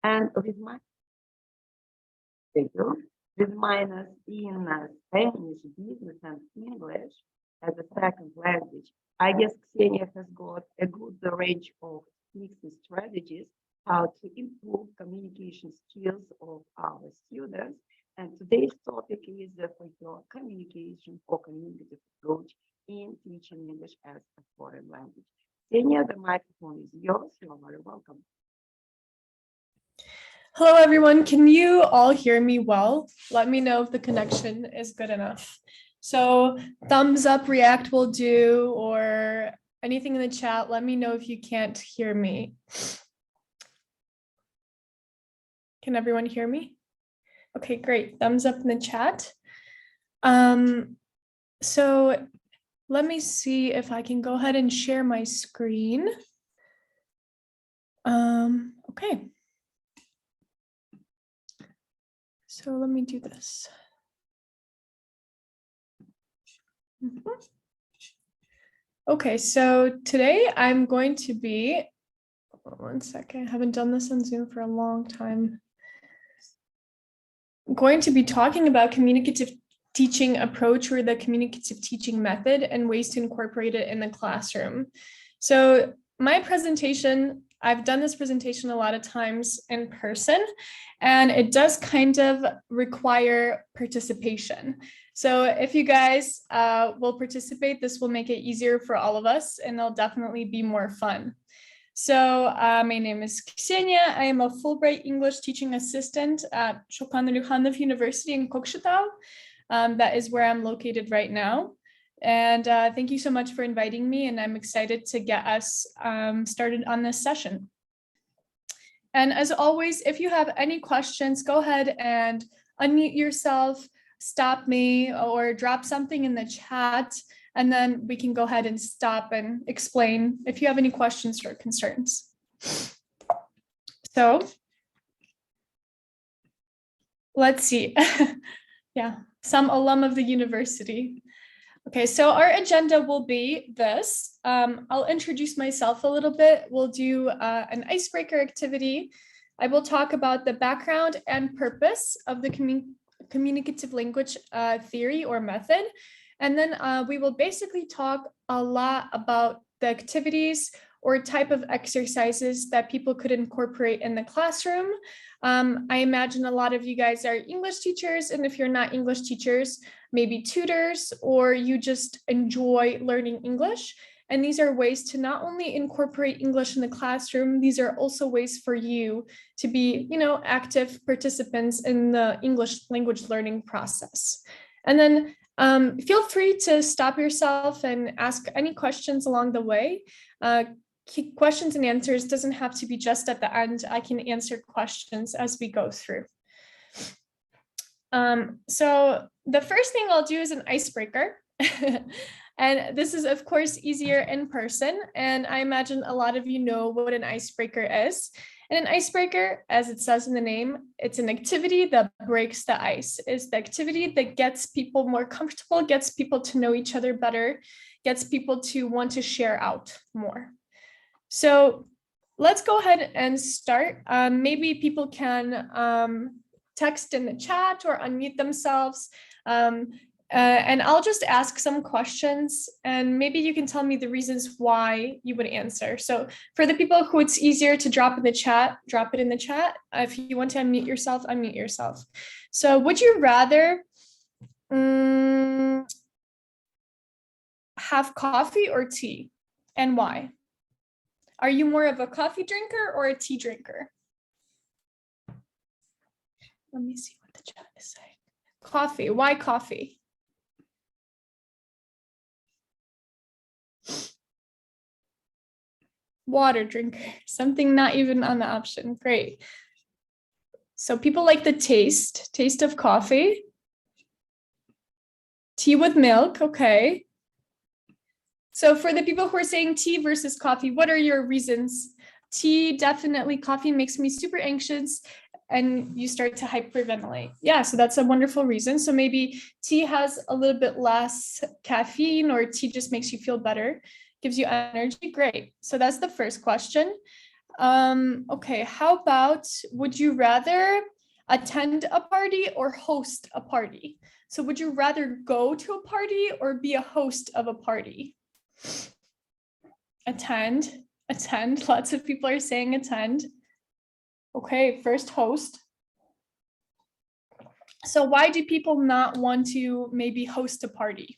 And thank you. With minors in Spanish, business, and English as a second language, I guess Ksenia has got a good range of tips and strategies how to improve communication skills of our students. And today's topic is for your communication or communicative approach in teaching English as a foreign language. Ksenia, the microphone is yours. You are very welcome. Hello, everyone. Can you all hear me well? Let me know if the connection is good enough. So thumbs up, react will do, or anything in the chat. Let me know if you can't hear me. Can everyone hear me? Okay, great. Thumbs up in the chat. So let me see if I can go ahead and share my screen. Okay. So let me do this. Okay, so today I'm going to be, one second, I haven't done this on Zoom for a long time. I'm going to be talking about communicative teaching approach or the communicative teaching method and ways to incorporate it in the classroom. So my presentation, I've done this presentation a lot of times in person, and it does kind of require participation. So if you guys will participate, this will make it easier for all of us, and it'll definitely be more fun. So my name is Ksenia. I am a Fulbright English teaching assistant at Shokan Ilukhanov University in Kokshetau. That is where I'm located right now. And thank you so much for inviting me, and I'm excited to get us started on this session. And as always, if you have any questions, go ahead and unmute yourself, stop me, or drop something in the chat, and then we can go ahead and stop and explain if you have any questions or concerns. So let's see. Yeah, some alum of the university. Okay, so our agenda will be this. I'll introduce myself a little bit. We'll do an icebreaker activity. I will talk about the background and purpose of the communicative language theory or method. And then we will basically talk a lot about the activities or type of exercises that people could incorporate in the classroom. I imagine a lot of you guys are English teachers, and if you're not English teachers, maybe tutors, or you just enjoy learning English. And these are ways to not only incorporate English in the classroom, these are also ways for you to be, active participants in the English language learning process. And then feel free to stop yourself and ask any questions along the way. Questions and answers doesn't have to be just at the end. I can answer questions as we go through. So the first thing I'll do is an icebreaker. And this is, of course, easier in person. And I imagine a lot of you know what an icebreaker is. And an icebreaker, as it says in the name, it's an activity that breaks the ice. It's the activity that gets people more comfortable, gets people to know each other better, gets people to want to share out more. So let's go ahead and start. Maybe people can text in the chat or unmute themselves. And I'll just ask some questions, and maybe you can tell me the reasons why you would answer. So for the people who it's easier to drop in the chat, drop it in the chat. If you want to unmute yourself, unmute yourself. So would you rather have coffee or tea, and why? Are you more of a coffee drinker or a tea drinker? Let me see what the chat is saying. Coffee. Why coffee? Water drinker. Something not even on the option. Great. So people like the taste of coffee. Tea with milk. Okay. So for the people who are saying tea versus coffee, what are your reasons? Tea, definitely. Coffee makes me super anxious and you start to hyperventilate. Yeah, so that's a wonderful reason. So maybe tea has a little bit less caffeine, or tea just makes you feel better, gives you energy. Great. So that's the first question. Okay, how about, would you rather attend a party or host a party? So would you rather go to a party or be a host of a party? Attend, attend. Lots of people are saying attend. Okay, first host. So why do people not want to maybe host a party?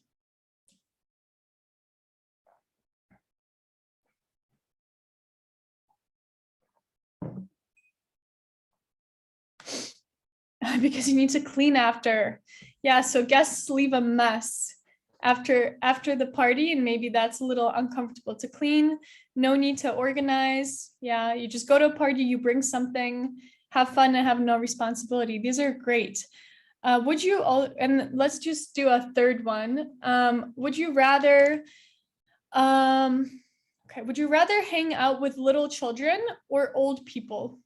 Because you need to clean after. Yeah, so guests leave a mess after the party, and maybe that's a little uncomfortable to clean. No need to organize. Yeah, you just go to a party, you bring something, have fun, and have no responsibility. These are great. Would you all, and let's just do a third one. Would you rather, okay, would you rather hang out with little children or old people?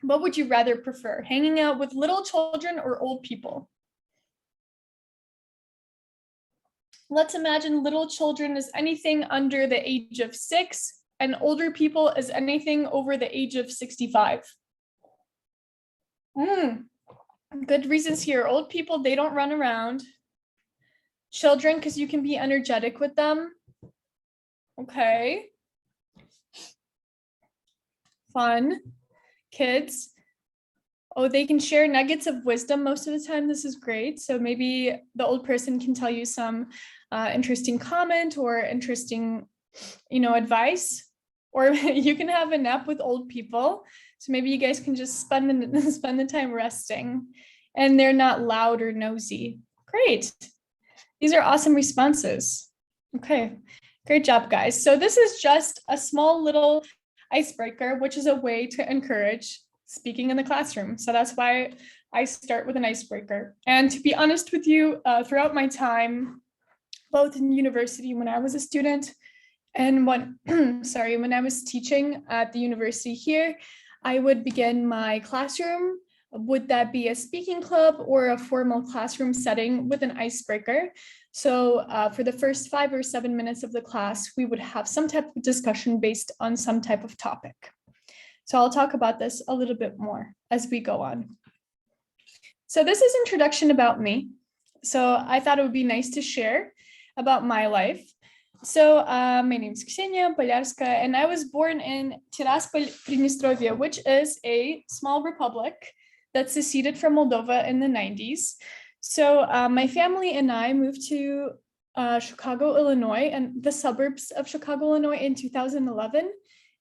What would you rather prefer, hanging out with little children or old people? Let's imagine little children is anything under the age of 6 and older people is anything over the age of 65. Good reasons here. Old people, they don't run around. Children, because you can be energetic with them. Okay. Fun. Kids. Oh, they can share nuggets of wisdom most of the time. This is great. So maybe the old person can tell you some interesting comment or interesting, advice. Or you can have a nap with old people. So maybe you guys can just spend the time resting, and they're not loud or nosy. Great. These are awesome responses. Okay, great job, guys. So this is just a small little icebreaker, which is a way to encourage speaking in the classroom. So that's why I start with an icebreaker. And to be honest with you, throughout my time, both in university when I was a student and when I was teaching at the university here, I would begin my classroom. Would that be a speaking club or a formal classroom setting with an icebreaker? So for the first 5 or 7 minutes of the class, we would have some type of discussion based on some type of topic. So I'll talk about this a little bit more as we go on. So this is introduction about me. So I thought it would be nice to share about my life. So my name is Ksenia Polyarskaya, and I was born in Tiraspol, Pridnestrovia, which is a small republic that seceded from Moldova in the 90s. So my family and I moved to Chicago, Illinois, and the suburbs of Chicago, Illinois in 2011.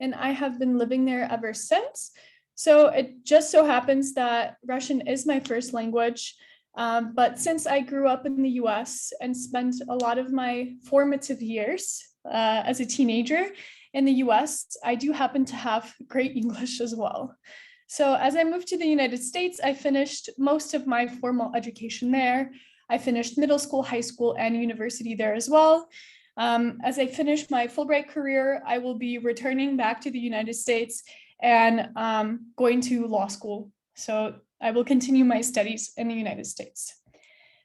And I have been living there ever since. So it just so happens that Russian is my first language. But since I grew up in the US and spent a lot of my formative years as a teenager in the US, I do happen to have great English as well. So as I moved to the United States, I finished most of my formal education there. I finished middle school, high school, and university there as well. As I finish my Fulbright career, I will be returning back to the United States and going to law school. So I will continue my studies in the United States.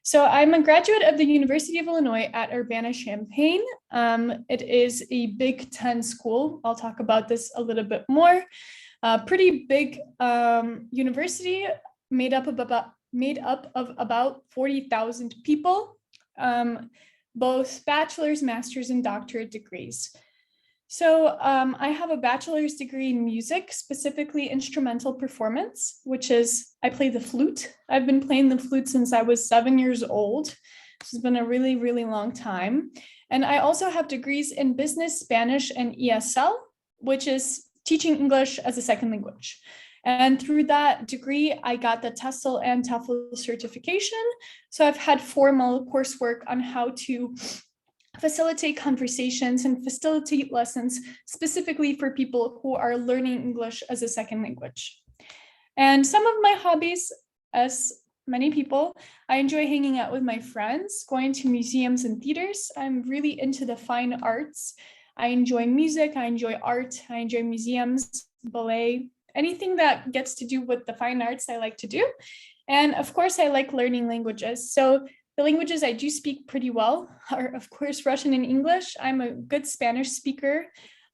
So I'm a graduate of the University of Illinois at Urbana-Champaign. It is a Big Ten school. I'll talk about this a little bit more. Pretty big university made up of about 40,000 people. Both bachelor's, master's, and doctorate degrees. So I have a bachelor's degree in music, specifically instrumental performance, which is I play the flute. I've been playing the flute since I was 7 years old. This has been a really, really long time. And I also have degrees in business, Spanish, and ESL, which is teaching English as a second language. And through that degree, I got the TESOL and TOEFL certification. So I've had formal coursework on how to facilitate conversations and facilitate lessons specifically for people who are learning English as a second language. And some of my hobbies, as many people, I enjoy hanging out with my friends, going to museums and theaters. I'm really into the fine arts. I enjoy music, I enjoy art, I enjoy museums, ballet, anything that gets to do with the fine arts I like to do. And of course, I like learning languages. So the languages I do speak pretty well are, of course, Russian and English. I'm a good Spanish speaker.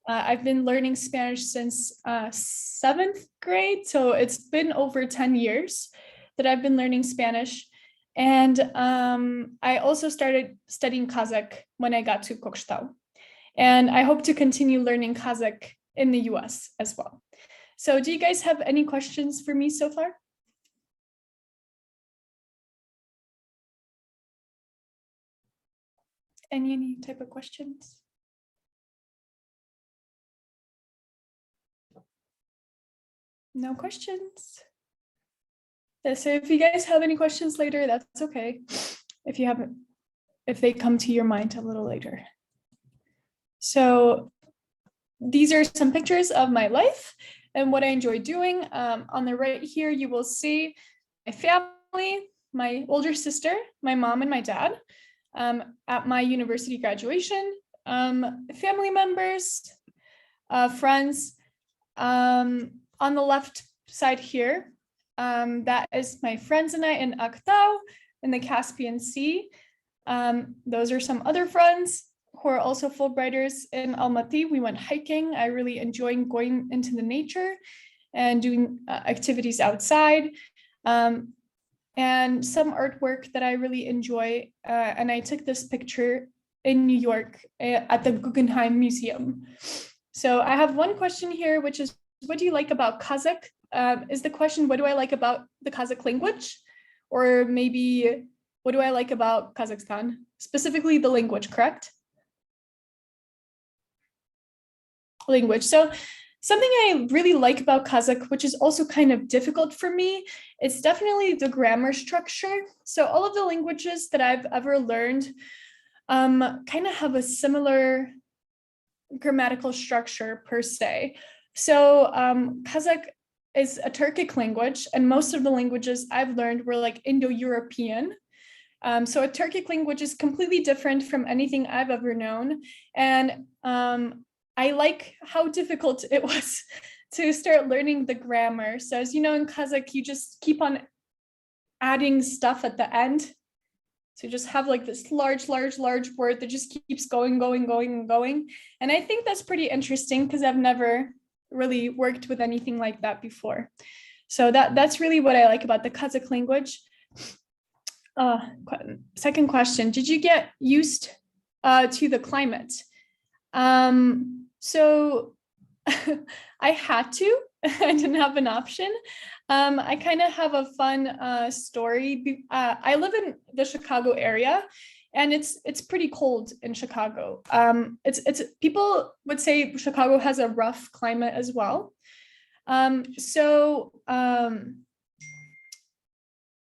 I've been learning Spanish since 7th grade, so it's been over 10 years that I've been learning Spanish. And I also started studying Kazakh when I got to Kokshetau. And I hope to continue learning Kazakh in the US as well. So do you guys have any questions for me so far? Any type of questions? No questions? Yeah, so if you guys have any questions later, that's okay. If you haven't, if they come to your mind a little later. So these are some pictures of my life and what I enjoy doing. On the right here, you will see my family, my older sister, my mom and my dad at my university graduation, family members, friends. On the left side here, that is my friends and I in Aktau in the Caspian Sea. Those are some other friends who are also Fulbrighters in Almaty. We went hiking. I really enjoy going into the nature and doing activities outside. And some artwork that I really enjoy. And I took this picture in New York at the Guggenheim Museum. So I have one question here, which is, what do you like about Kazakh? Is the question, what do I like about the Kazakh language? Or maybe, what do I like about Kazakhstan? Specifically the language, correct? Language. So something I really like about Kazakh, which is also kind of difficult for me, is definitely the grammar structure. So all of the languages that I've ever learned kind of have a similar grammatical structure per se. So Kazakh is a Turkic language, and most of the languages I've learned were like Indo-European. So a Turkic language is completely different from anything I've ever known. And I like how difficult it was to start learning the grammar. So as you know, in Kazakh, you just keep on adding stuff at the end. So you just have like this large word that just keeps going. And I think that's pretty interesting because I've never really worked with anything like that before. So that's really what I like about the Kazakh language. Second question, did you get used to the climate? So I had to, I didn't have an option. I kind of have a fun story. I live in the Chicago area, and it's pretty cold in Chicago. It's people would say Chicago has a rough climate as well.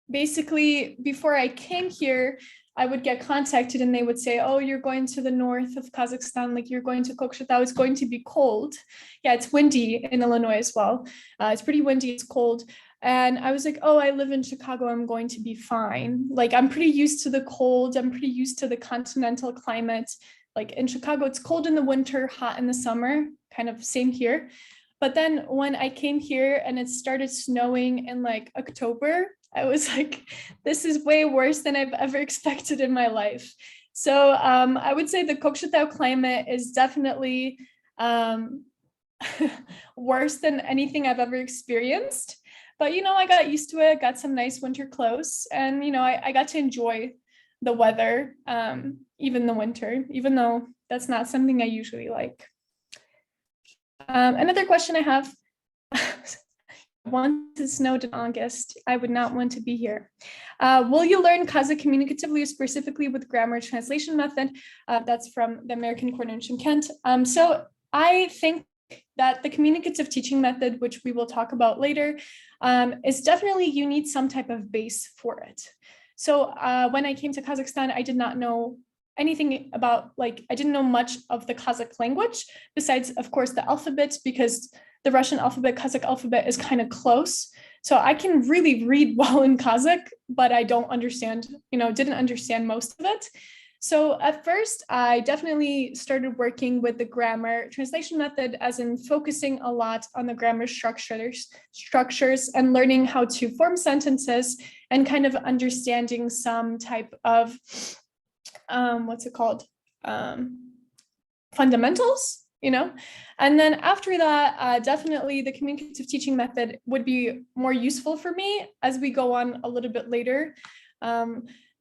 Basically, before I came here, I would get contacted and they would say, oh, you're going to the north of Kazakhstan, like you're going to Kokshetau, it's going to be cold. Yeah, it's windy in Illinois as well. It's pretty windy, it's cold. And I was like, oh, I live in Chicago, I'm going to be fine. Like, I'm pretty used to the cold, I'm pretty used to the continental climate. Like in Chicago, it's cold in the winter, hot in the summer, kind of same here. But then when I came here and it started snowing in like October, I was like, this is way worse than I've ever expected in my life. So I would say the Kokshetau climate is definitely worse than anything I've ever experienced. But, you know, I got used to it, got some nice winter clothes, and, you know, I got to enjoy the weather, even the winter, even though that's not something I usually like. Another question I have, once it snowed in August, I would not want to be here. Will you learn Kazakh communicatively, specifically with grammar translation method? That's from the American Corner in Kent. So I think that the communicative teaching method, which we will talk about later, is definitely, you need some type of base for it. So when I came to Kazakhstan, I did not know anything about, like, I didn't know much of the Kazakh language, besides, of course, the alphabet, because the Russian alphabet, Kazakh alphabet is kind of close. So I can really read well in Kazakh, but I don't understand, you know, didn't understand most of it. So at first, I definitely started working with the grammar translation method, as in focusing a lot on the grammar structures and learning how to form sentences and kind of understanding some type of, fundamentals, you know? And then after that, definitely the communicative teaching method would be more useful for me as we go on a little bit later,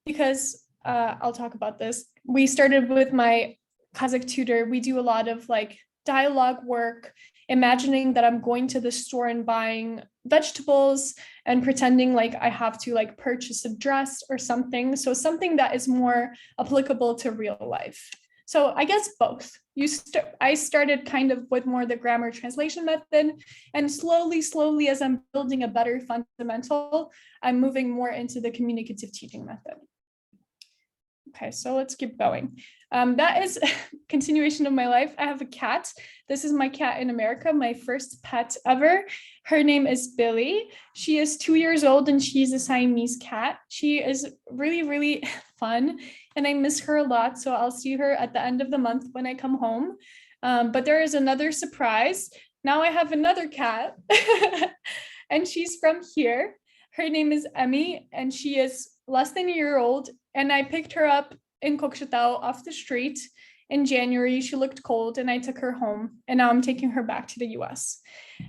because I'll talk about this. We started with my Kazakh tutor. We do a lot of like dialogue work, imagining that I'm going to the store and buying vegetables and pretending like I have to like purchase a dress or something. So something that is more applicable to real life. So I guess both. I started kind of with more the grammar translation method, and slowly, as I'm building a better fundamental, I'm moving more into the communicative teaching method. Okay, so let's keep going. That is a continuation of my life. I have a cat. This is my cat in America, my first pet ever. Her name is Billy. She is 2 years old and she's a Siamese cat. She is really, really fun and I miss her a lot. So I'll see her at the end of the month when I come home. But there is another surprise. Now I have another cat and she's from here. Her name is Emmy and she is less than a year old. And I picked her up in Kokshetau off the street in January. She looked cold and I took her home and now I'm taking her back to the US.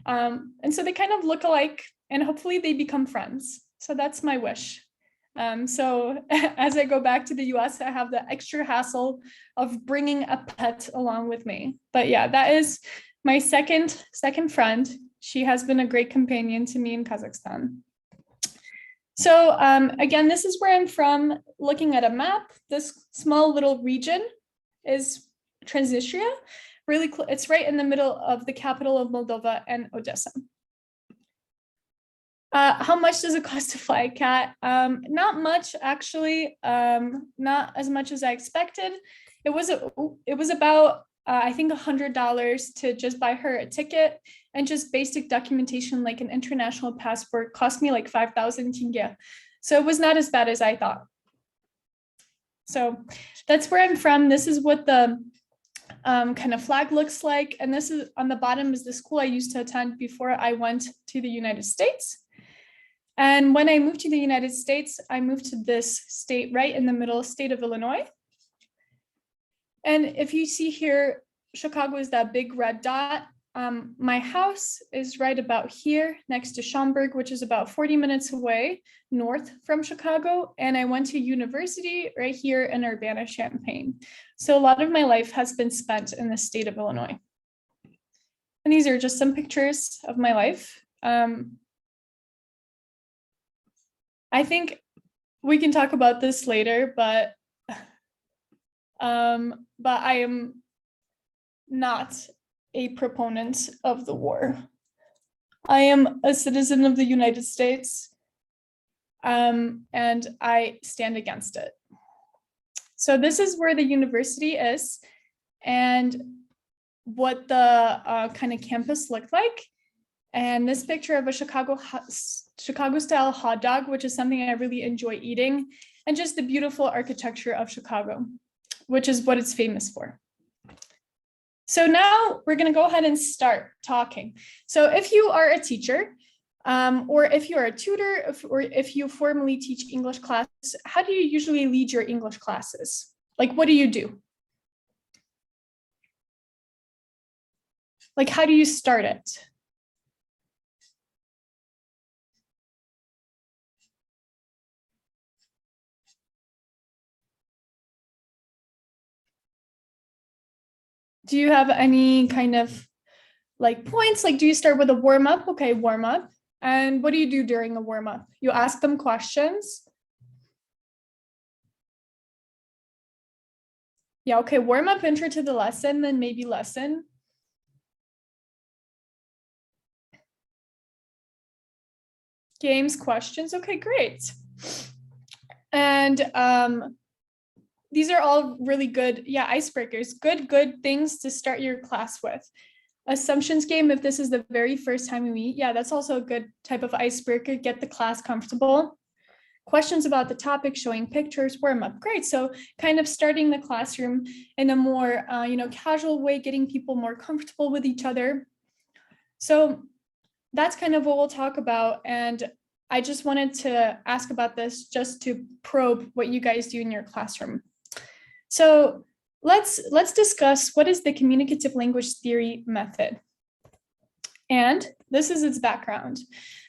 And so they kind of look alike and hopefully they become friends. So that's my wish. So as I go back to the US, I have the extra hassle of bringing a pet along with me. But yeah, that is my second friend. She has been a great companion to me in Kazakhstan. So again, this is where I'm from. Looking at a map, this small little region is Transnistria. Really, it's right in the middle of the capital of Moldova and Odessa. How much does it cost to fly a cat? Not much, actually. Not as much as I expected. It was about I think $100 to just buy her a ticket, and just basic documentation like an international passport cost me like 5,000 tenge. So it was not as bad as I thought. So that's where I'm from. This is what the kind of flag looks like. And this is on the bottom is the school I used to attend before I went to the United States. And when I moved to the United States, I moved to this state right in the middle, state of Illinois. And if you see here, Chicago is that big red dot. My house is right about here next to Schaumburg, which is about 40 minutes away north from Chicago. And I went to university right here in Urbana-Champaign. So a lot of my life has been spent in the state of Illinois. And these are just some pictures of my life. I think we can talk about this later, but I am not a proponent of the war. I am a citizen of the United States, and I stand against it. So this is where the university is and what the kind of campus looked like. And this picture of a Chicago-style hot dog, which is something I really enjoy eating, and just the beautiful architecture of Chicago, which is what it's famous for. So now we're going to go ahead and start talking. So if you are a teacher, or if you're a tutor, or if you formally teach English classes, how do you usually lead your English classes? Like, what do you do? Like, how do you start it? Do you have any kind of like points? Like, do you start with a warm up? Okay, warm up. And what do you do during a warm up? You ask them questions. Yeah, okay, warm up, intro to the lesson, then maybe lesson. Games, questions. Okay, great. And these are all really good, yeah, icebreakers, good things to start your class with. Assumptions game, if this is the very first time we meet, yeah, that's also a good type of icebreaker, get the class comfortable. Questions about the topic, showing pictures, warm up, great. So kind of starting the classroom in a more, casual way, getting people more comfortable with each other. So that's kind of what we'll talk about. And I just wanted to ask about this just to probe what you guys do in your classroom. So let's discuss what is the communicative language theory method. And this is its background.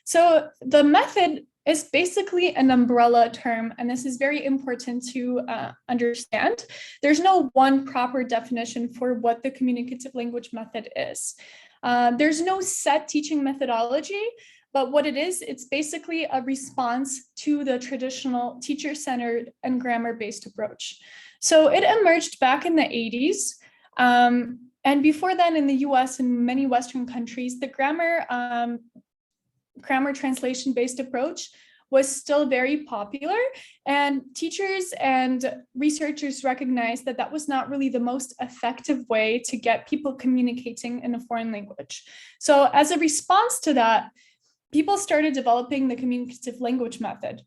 So the method is basically an umbrella term, and this is very important to understand. There's no one proper definition for what the communicative language method is. There's no set teaching methodology, but what it is, it's basically a response to the traditional teacher-centered and grammar-based approach. So it emerged back in the 80s. And before then, in the US and many Western countries, the grammar translation-based approach was still very popular, and teachers and researchers recognized that that was not really the most effective way to get people communicating in a foreign language. So as a response to that, people started developing the communicative language method,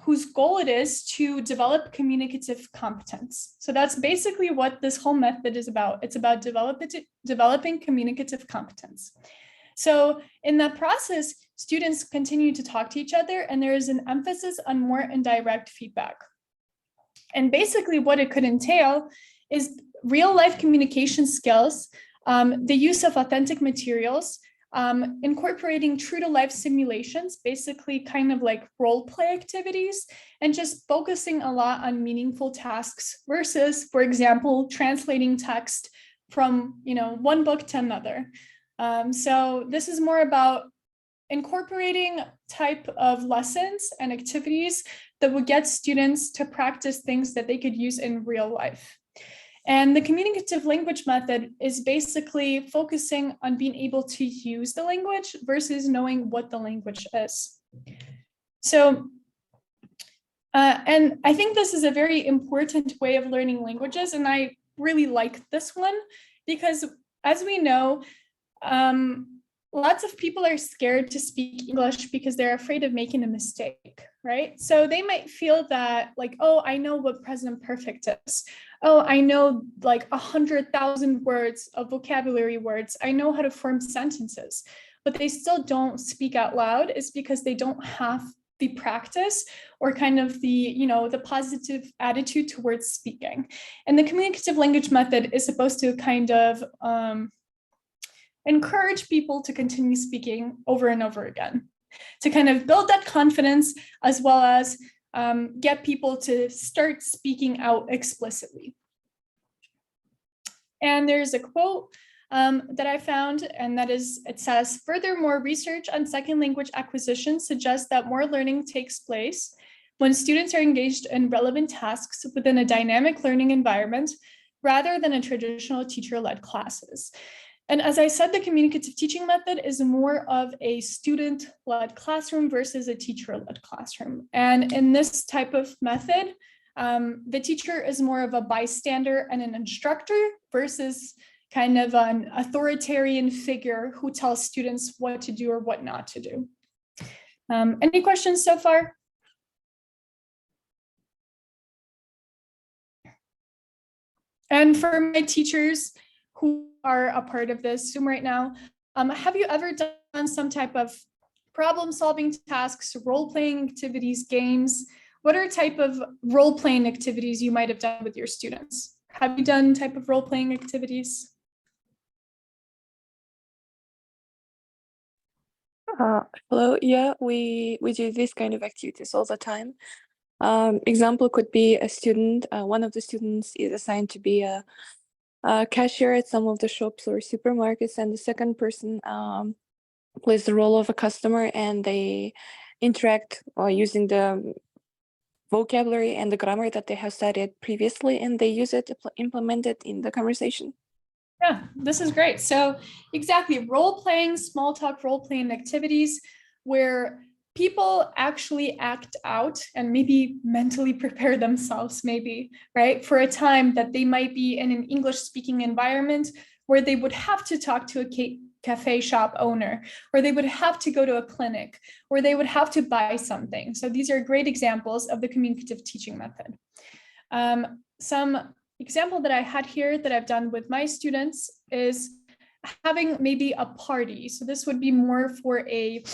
whose goal it is to develop communicative competence. So that's basically what this whole method is about. It's about developing communicative competence. So in that process, students continue to talk to each other, and there is an emphasis on more indirect feedback. And basically what it could entail is real life communication skills, the use of authentic materials, incorporating true to life simulations, basically kind of like role play activities, and just focusing a lot on meaningful tasks versus, for example, translating text from one book to another. So this is more about incorporating type of lessons and activities that would get students to practice things that they could use in real life. And the communicative language method is basically focusing on being able to use the language versus knowing what the language is. So, and I think this is a very important way of learning languages, and I really like this one because, as we know, lots of people are scared to speak English because they're afraid of making a mistake, right? So they might feel that like, oh, I know what present perfect is. Oh, I know like 100,000 words of vocabulary words. I know how to form sentences, but they still don't speak out loud. It's because they don't have the practice or kind of the positive attitude towards speaking. And the communicative language method is supposed to kind of encourage people to continue speaking over and over again, to kind of build that confidence, as well as get people to start speaking out explicitly. And there's a quote that I found, and that is, it says, "Furthermore, research on second language acquisition suggests that more learning takes place when students are engaged in relevant tasks within a dynamic learning environment rather than in traditional teacher-led classes." And as I said, the communicative teaching method is more of a student-led classroom versus a teacher-led classroom. And in this type of method, the teacher is more of a bystander and an instructor versus kind of an authoritarian figure who tells students what to do or what not to do. Any questions so far? And for my teachers who are a part of this Zoom right now, have you ever done some type of problem-solving tasks, role-playing activities, games? What are type of role-playing activities you might have done with your students? Have you done type of role-playing activities? Hello. Yeah, we do this kind of activities all the time. Example could be a student. One of the students is assigned to be a cashier at some of the shops or supermarkets, and the second person plays the role of a customer, and they interact using the vocabulary and the grammar that they have studied previously, and they use it to implement it in the conversation. Yeah, this is great. So exactly, role-playing, small talk role-playing activities where people actually act out and maybe mentally prepare themselves maybe, right, for a time that they might be in an English-speaking environment where they would have to talk to a cafe shop owner, or they would have to go to a clinic, or they would have to buy something. So these are great examples of the communicative teaching method. Some example that I had here that I've done with my students is having maybe a party. So this would be more for a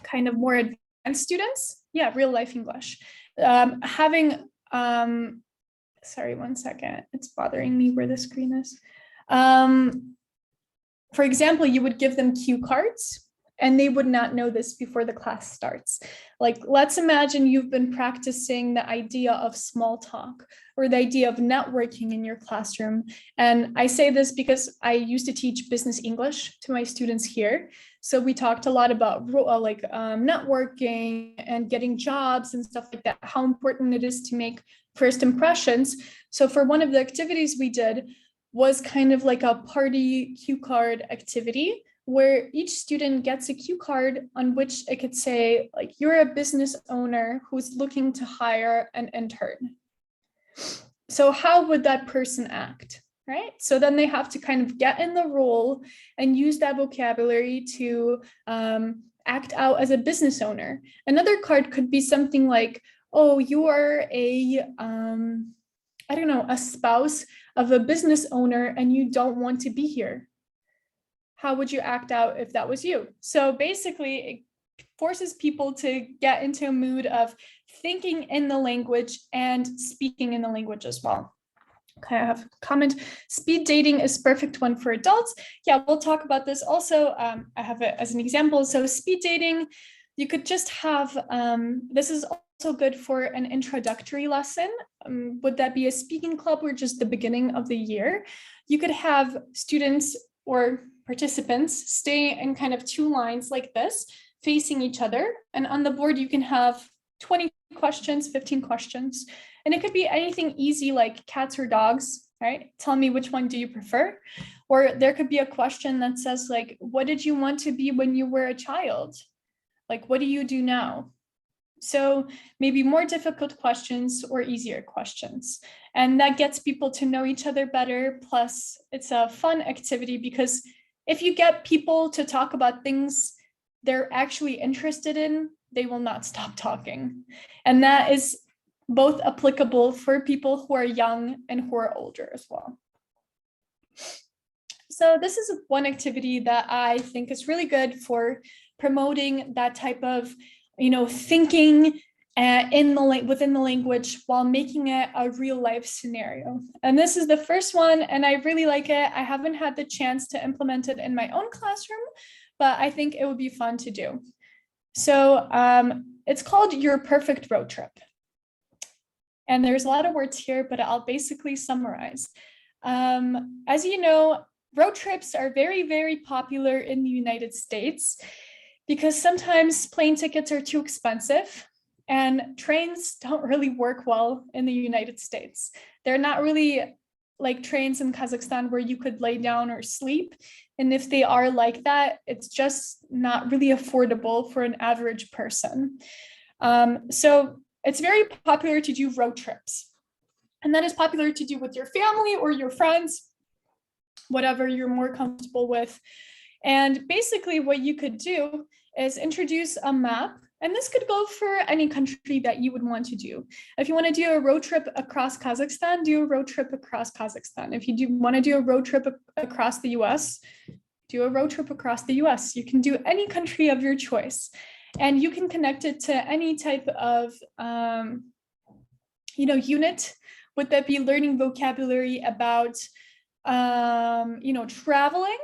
kind of more advanced students. Yeah, real life English. Having sorry, 1 second. It's bothering me where the screen is. For example, you would give them cue cards and they would not know this before the class starts. Like, let's imagine you've been practicing the idea of small talk or the idea of networking in your classroom. And I say this because I used to teach business English to my students here. So we talked a lot about networking and getting jobs and stuff like that, how important it is to make first impressions. So for one of the activities we did was kind of like a party cue card activity where each student gets a cue card on which it could say, like, you're a business owner who's looking to hire an intern. So how would that person act, right? So then they have to kind of get in the role and use that vocabulary to act out as a business owner. Another card could be something like, oh, you are a, I don't know, a spouse of a business owner and you don't want to be here. How would you act out if that was you? So basically, it forces people to get into a mood of thinking in the language and speaking in the language as well. Okay, I have a comment. Speed dating is perfect one for adults. Yeah, we'll talk about this also. I have it as an example. So speed dating, you could just have, this is also good for an introductory lesson. Would that be a speaking club or just the beginning of the year? You could have students or participants stay in kind of two lines like this, facing each other. And on the board, you can have 20 questions, 15 questions. And it could be anything easy like cats or dogs, right? Tell me which one do you prefer? Or there could be a question that says like, what did you want to be when you were a child? Like, what do you do now? So maybe more difficult questions or easier questions. And that gets people to know each other better. Plus, it's a fun activity because if you get people to talk about things they're actually interested in, they will not stop talking. And that is both applicable for people who are young and who are older as well. So this is one activity that I think is really good for promoting that type of, thinking within the language while making it a real life scenario. And this is the first one, and I really like it. I haven't had the chance to implement it in my own classroom, but I think it would be fun to do. So it's called Your Perfect Road Trip. And there's a lot of words here, but I'll basically summarize. As you know, road trips are very, very popular in the United States because sometimes plane tickets are too expensive and trains don't really work well in the United States. They're not really like trains in Kazakhstan where you could lay down or sleep. And if they are like that, it's just not really affordable for an average person. So it's very popular to do road trips. And that is popular to do with your family or your friends, whatever you're more comfortable with. And basically what you could do is introduce a map. And this could go for any country that you would want to do. If you want to do a road trip across Kazakhstan, do a road trip across Kazakhstan. If you want to do a road trip across the US, do a road trip across the US. You can do any country of your choice. And you can connect it to any type of unit. Would that be learning vocabulary about traveling?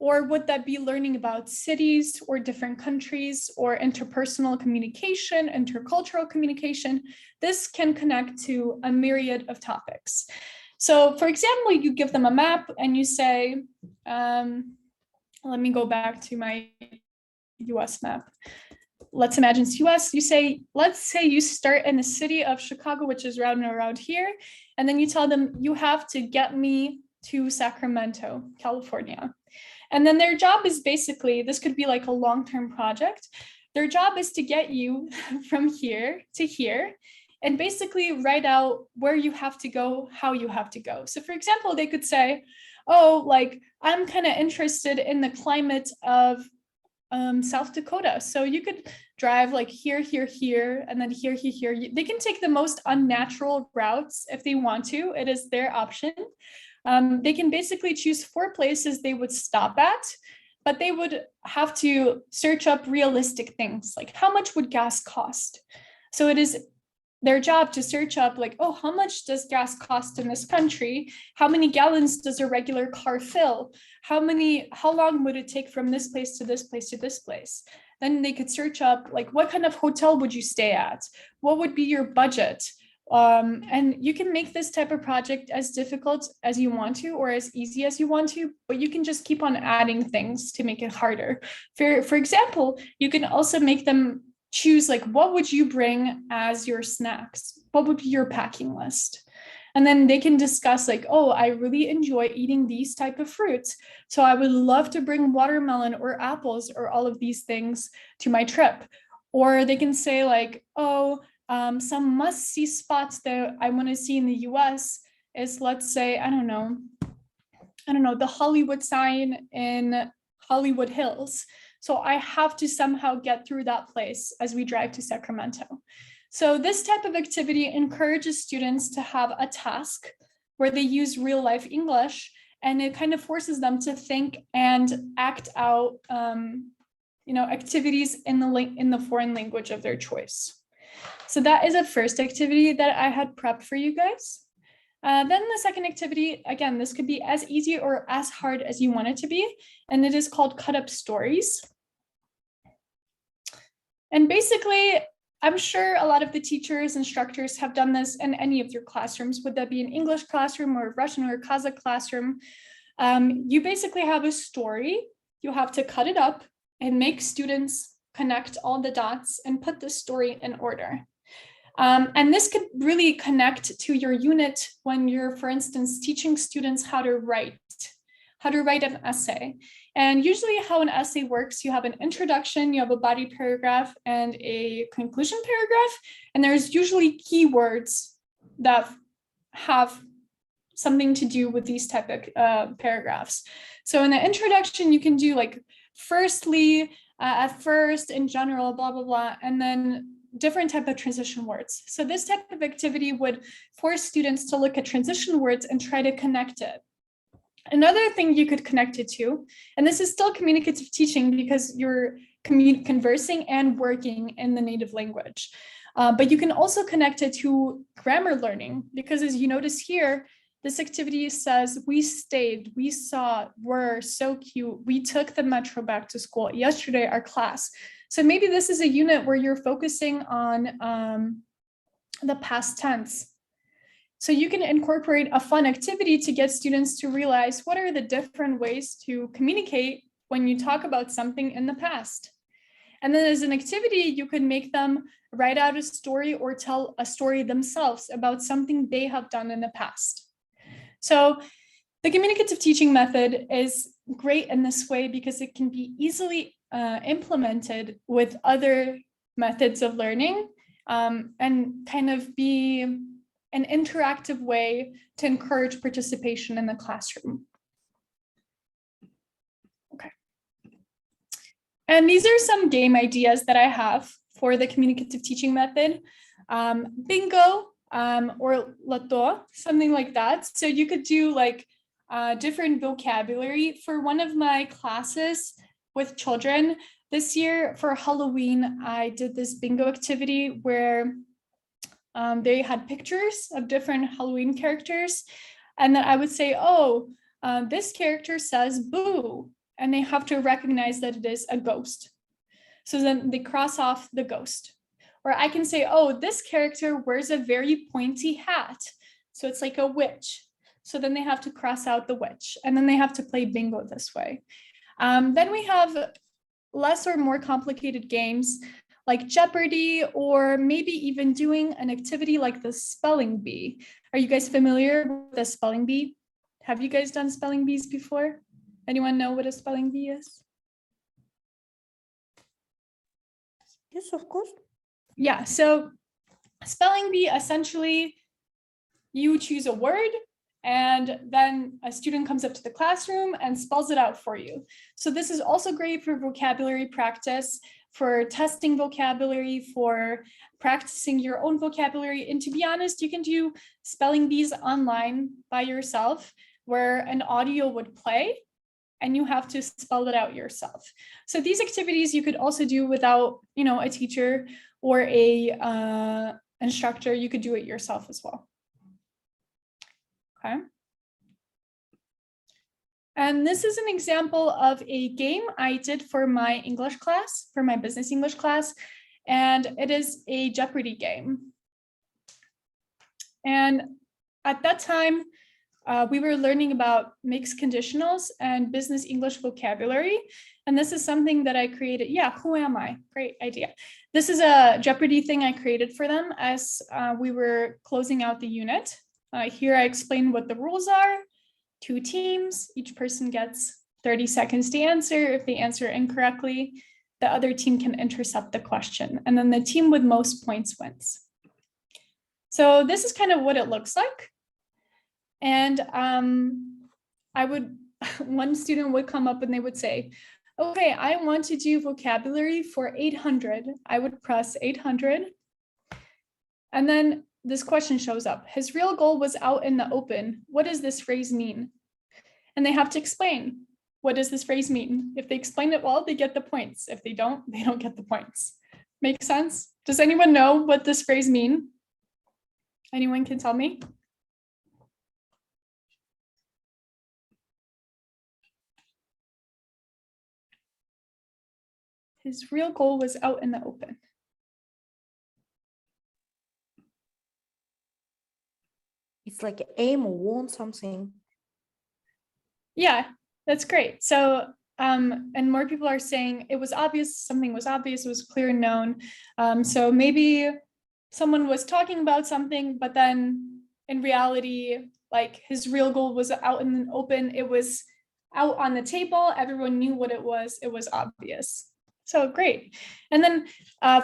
Or would that be learning about cities or different countries or interpersonal communication, intercultural communication? This can connect to a myriad of topics. So for example, you give them a map and you say, let me go back to my US map. Let's imagine it's US. You say, let's say you start in the city of Chicago, which is around here. And then you tell them, you have to get me to Sacramento, California. And then their job is basically, this could be like a long-term project. Their job is to get you from here to here and basically write out where you have to go, how you have to go. So for example, they could say, oh, like I'm kind of interested in the climate of South Dakota. So you could drive like here, and then here. They can take the most unnatural routes if they want to. It is their option. They can basically choose 4 places they would stop at, but they would have to search up realistic things like how much would gas cost? So it is their job to search up like, oh, how much does gas cost in this country? How many gallons does a regular car fill? How long would it take from this place to this place to this place? Then they could search up like, what kind of hotel would you stay at? What would be your budget? And you can make this type of project as difficult as you want to, or as easy as you want to, but you can just keep on adding things to make it harder. For example, you can also make them choose like, what would you bring as your snacks? What would be your packing list? And then they can discuss like, oh, I really enjoy eating these type of fruits, so I would love to bring watermelon or apples or all of these things to my trip. Or they can say like, oh, some must-see spots that I want to see in the US is, let's say, I don't know, the Hollywood sign in Hollywood Hills. So I have to somehow get through that place as we drive to Sacramento. So this type of activity encourages students to have a task where they use real life English, and it kind of forces them to think and act out activities in the foreign language of their choice. So that is a first activity that I had prepped for you guys. Then the second activity, again, this could be as easy or as hard as you want it to be, and it is called cut up stories. And basically, I'm sure a lot of the teachers, instructors have done this in any of your classrooms. Would that be an English classroom or Russian or Kazakh classroom? You basically have a story. You have to cut it up and make students connect all the dots and put the story in order. And this could really connect to your unit when you're, for instance, teaching students how to write an essay. And usually how an essay works, you have an introduction, you have a body paragraph and a conclusion paragraph, and there's usually keywords that have something to do with these type of paragraphs. So in the introduction, you can do like, firstly, at first, in general, blah, blah, blah, and then different type of transition words. So this type of activity would force students to look at transition words and try to connect it. Another thing you could connect it to, and this is still communicative teaching because you're conversing and working in the native language, but you can also connect it to grammar learning, because as you notice here, this activity says, we stayed, we saw, were so cute, we took the metro back to school, yesterday our class. So maybe this is a unit where you're focusing on the past tense. So you can incorporate a fun activity to get students to realize what are the different ways to communicate when you talk about something in the past. And then as an activity, you could make them write out a story or tell a story themselves about something they have done in the past. So the communicative teaching method is great in this way because it can be easily implemented with other methods of learning and kind of be an interactive way to encourage participation in the classroom. Okay. And these are some game ideas that I have for the communicative teaching method. Bingo or lato, something like that. So you could do like different vocabulary. For one of my classes with children this year for Halloween, I did this bingo activity where they had pictures of different Halloween characters. And then I would say, oh, this character says boo, and they have to recognize that it is a ghost. So then they cross off the ghost. Or I can say, oh, this character wears a very pointy hat. So it's like a witch. So then they have to cross out the witch, and then they have to play bingo this way. Then we have less or more complicated games like Jeopardy, or maybe even doing an activity like the spelling bee. Are you guys familiar with the spelling bee? Have you guys done spelling bees before? Anyone know what a spelling bee is? Yes, of course. Yeah, so spelling bee, essentially, you choose a word and then a student comes up to the classroom and spells it out for you. So this is also great for vocabulary practice, for testing vocabulary, for practicing your own vocabulary. And to be honest, you can do spelling bees online by yourself, where an audio would play and you have to spell it out yourself. So these activities you could also do without, a teacher or a instructor, you could do it yourself as well. Okay. And this is an example of a game I did for my English class, for my business English class, and it is a Jeopardy game. And at that time, we were learning about mixed conditionals and business English vocabulary. And this is something that I created. Yeah, who am I? Great idea. This is a Jeopardy thing I created for them as we were closing out the unit. Here I explain what the rules are. 2 teams, each person gets 30 seconds to answer. If they answer incorrectly, the other team can intercept the question. And then the team with most points wins. So this is kind of what it looks like. And one student would come up and they would say, okay, I want to do vocabulary for 800. I would press 800. And then this question shows up. His real goal was out in the open. What does this phrase mean? And they have to explain, what does this phrase mean? If they explain it well, they get the points. If they don't get the points. Make sense? Does anyone know what this phrase mean? Anyone can tell me? His real goal was out in the open. It's like aim or want something. Yeah, that's great. So, and more people are saying it was obvious, something was obvious, it was clear and known. So maybe someone was talking about something, but then in reality, like his real goal was out in the open. It was out on the table. Everyone knew what it was obvious. So great. And then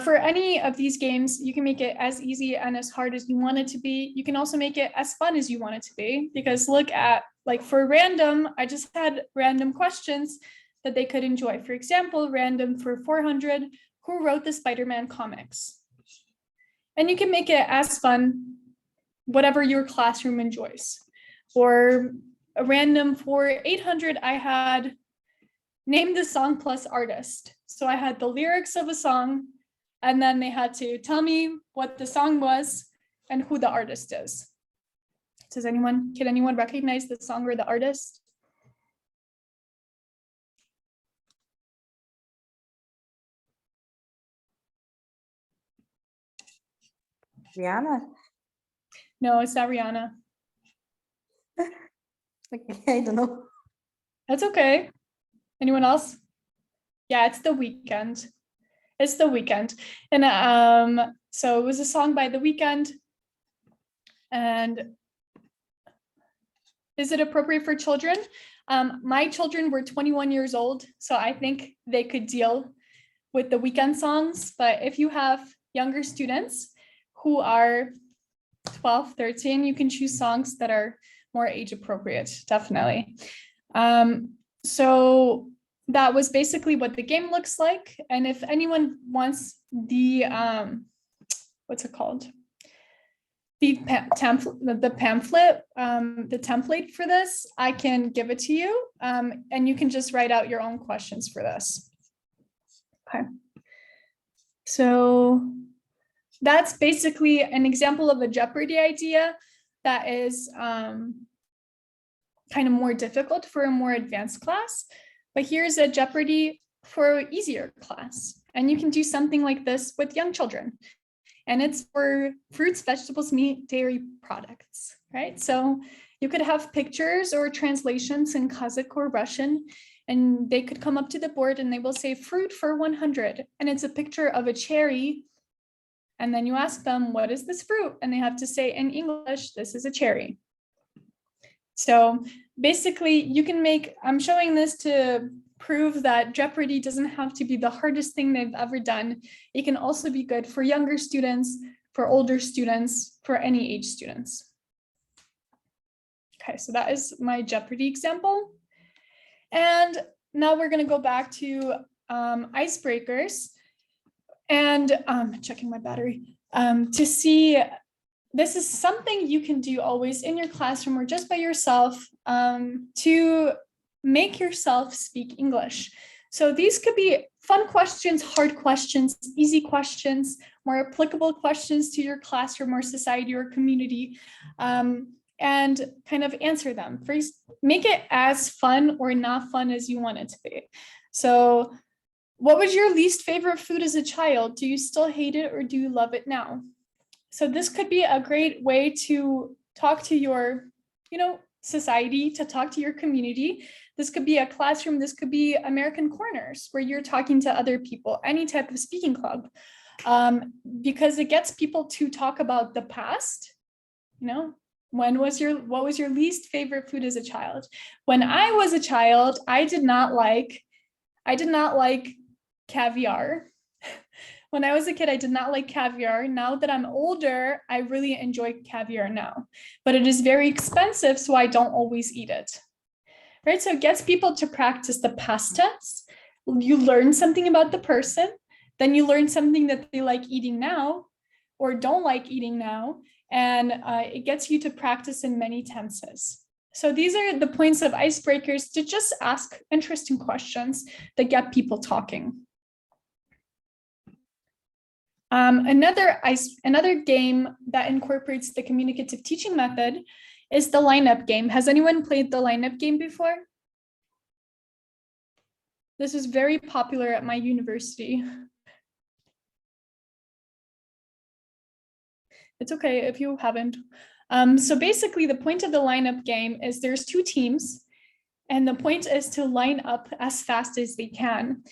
for any of these games, you can make it as easy and as hard as you want it to be. You can also make it as fun as you want it to be, because look at, like for random, I just had random questions that they could enjoy. For example, random for 400, who wrote the Spider-Man comics? And you can make it as fun, whatever your classroom enjoys. Or a random for 800, I had name the song plus artist. So I had the lyrics of a song, and then they had to tell me what the song was and who the artist is. Can anyone recognize the song or the artist? Rihanna? No, it's not Rihanna. Okay, I don't know. That's okay. Anyone else? Yeah, it's The Weeknd. It's The Weeknd. And so it was a song by The Weeknd. And is it appropriate for children? My children were 21 years old, so I think they could deal with The Weeknd songs. But if you have younger students who are 12, 13, you can choose songs that are more age appropriate, definitely. So that was basically what the game looks like. And if anyone wants the, what's it called? The template for this, I can give it to you, and you can just write out your own questions for this. Okay. So that's basically an example of a Jeopardy idea that is kind of more difficult for a more advanced class. But here's a Jeopardy for an easier class. And you can do something like this with young children. And it's for fruits, vegetables, meat, dairy products, right? So you could have pictures or translations in Kazakh or Russian, and they could come up to the board and they will say fruit for 100. And it's a picture of a cherry. And then you ask them, what is this fruit? And they have to say in English, this is a cherry. So basically you can make, I'm showing this to prove that Jeopardy doesn't have to be the hardest thing they've ever done. It can also be good for younger students, for older students, for any age students. Okay, so that is my Jeopardy example. And now we're going to go back to icebreakers. And checking my battery to see, this is something you can do always in your classroom or just by yourself to make yourself speak English. So these could be fun questions, hard questions, easy questions, more applicable questions to your classroom or society or community, and kind of answer them. First, make it as fun or not fun as you want it to be. So what was your least favorite food as a child? Do you still hate it or do you love it now? So this could be a great way to talk to your, society, to talk to your community. This could be a classroom, this could be American Corners, where you're talking to other people, any type of speaking club, because it gets people to talk about the past. What was your least favorite food as a child? When I was a child, I did not like caviar. When I was a kid, I did not like caviar. Now that I'm older, I really enjoy caviar now, but it is very expensive, so I don't always eat it. Right? So it gets people to practice the past tense. You learn something about the person, then you learn something that they like eating now or don't like eating now, and it gets you to practice in many tenses. So these are the points of icebreakers, to just ask interesting questions that get people talking. Another game that incorporates the communicative teaching method is the lineup game. Has anyone played the lineup game before? This is very popular at my university. It's okay if you haven't. So basically the point of the lineup game is there's two teams, and the point is to line up as fast as they can.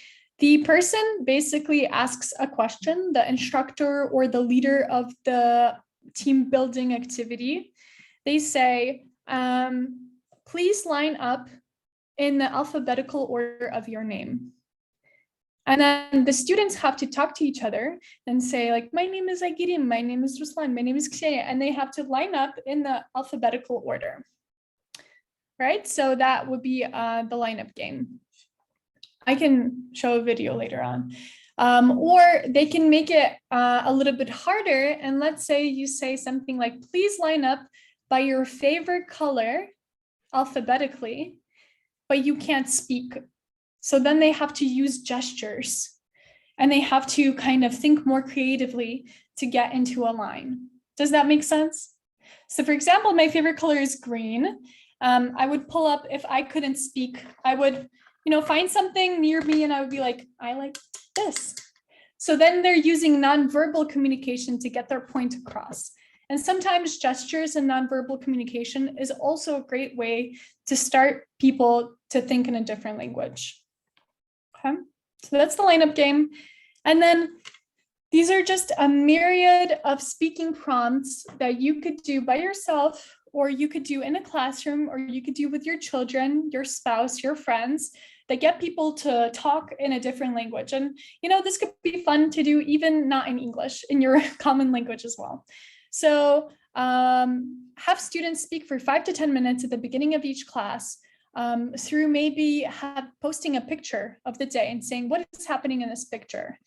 The person basically asks a question, the instructor or the leader of the team building activity. They say, please line up in the alphabetical order of your name. And then the students have to talk to each other and say, like, my name is Agirim, my name is Ruslan, my name is Ksenia, and they have to line up in the alphabetical order. Right? So that would be the lineup game. I can show a video later on. Or they can make it a little bit harder. And let's say you say something like, please line up by your favorite color alphabetically, but you can't speak. So then they have to use gestures, and they have to kind of think more creatively to get into a line. Does that make sense? So for example, my favorite color is green. I would pull up, if I couldn't speak, I would find something near me and I would be like, I like this. So then they're using nonverbal communication to get their point across. And sometimes gestures and nonverbal communication is also a great way to start people to think in a different language. Okay, so that's the lineup game. And then these are just a myriad of speaking prompts that you could do by yourself, or you could do in a classroom, or you could do with your children, your spouse, your friends, that get people to talk in a different language. And, this could be fun to do even not in English, in your common language as well. So have students speak for 5 to 10 minutes at the beginning of each class, through maybe posting a picture of the day and saying, what is happening in this picture?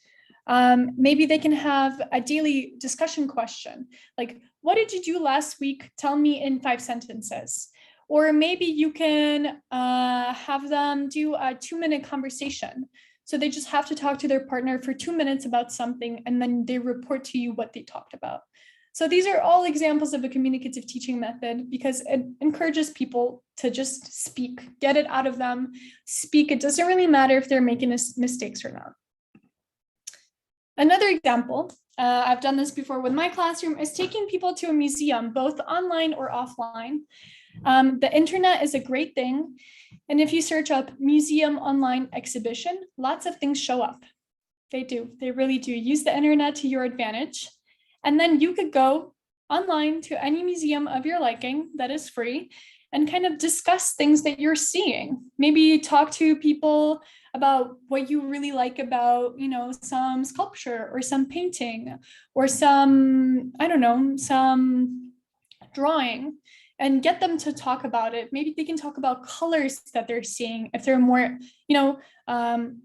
Maybe they can have a daily discussion question, like, what did you do last week? Tell me in 5 sentences. Or maybe you can have them do a 2-minute conversation. So they just have to talk to their partner for 2 minutes about something, and then they report to you what they talked about. So these are all examples of a communicative teaching method, because it encourages people to just speak, get it out of them, speak. It doesn't really matter if they're making mistakes or not. Another example, I've done this before with my classroom, is taking people to a museum, both online or offline. The internet is a great thing. And if you search up museum online exhibition, lots of things show up. They do, they really do. Use the internet to your advantage. And then you could go online to any museum of your liking that is free and kind of discuss things that you're seeing. Maybe talk to people about what you really like about, some sculpture or some painting or some, some drawing, and get them to talk about it. Maybe they can talk about colors that they're seeing if they're more,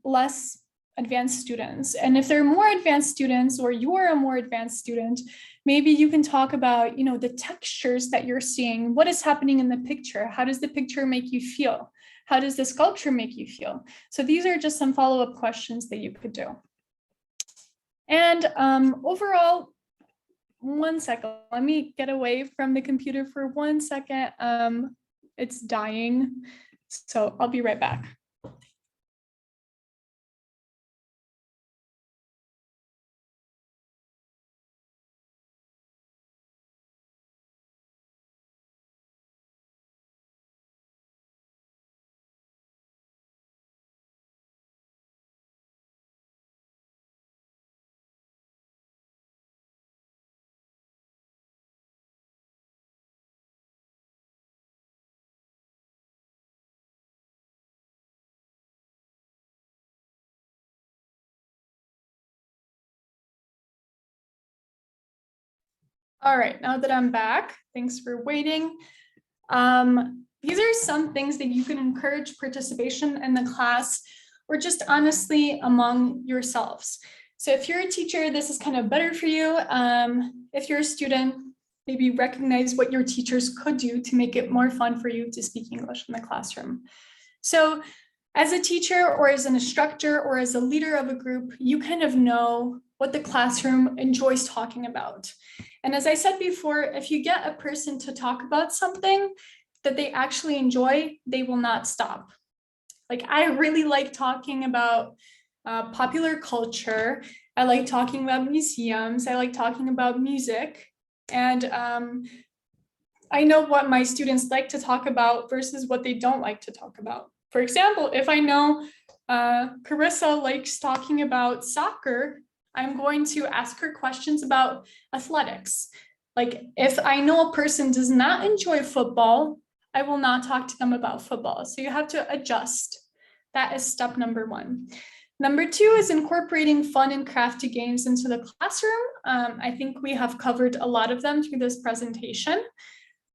less advanced students. And if they're more advanced students, or you're a more advanced student, maybe you can talk about, the textures that you're seeing. What is happening in the picture? How does the picture make you feel? How does this sculpture make you feel? So these are just some follow-up questions that you could do. And overall, one second, let me get away from the computer for 1 second. It's dying, so I'll be right back. All right, now that I'm back, thanks for waiting. These are some things that you can encourage participation in the class or just honestly among yourselves. So if you're a teacher, this is kind of better for you. If you're a student, maybe recognize what your teachers could do to make it more fun for you to speak English in the classroom. So as a teacher or as an instructor or as a leader of a group, you kind of know what the classroom enjoys talking about. And as I said before, if you get a person to talk about something that they actually enjoy, they will not stop. Like, I really like talking about popular culture. I like talking about museums. I like talking about music. And I know what my students like to talk about versus what they don't like to talk about. For example, if I know Carissa likes talking about soccer, I'm going to ask her questions about athletics. Like, if I know a person does not enjoy football, I will not talk to them about football. So you have to adjust. That is step number 1. Number 2 is incorporating fun and crafty games into the classroom. I think we have covered a lot of them through this presentation.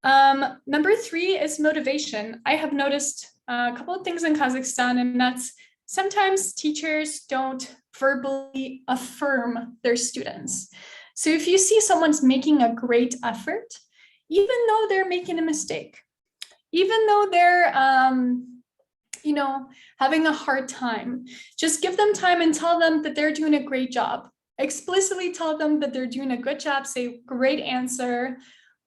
Number 3 is motivation. I have noticed a couple of things in Kazakhstan, and that's sometimes teachers don't verbally affirm their students. So if you see someone's making a great effort, even though they're making a mistake, even though they're having a hard time, just give them time and tell them that they're doing a great job. Explicitly tell them that they're doing a good job, say, great answer,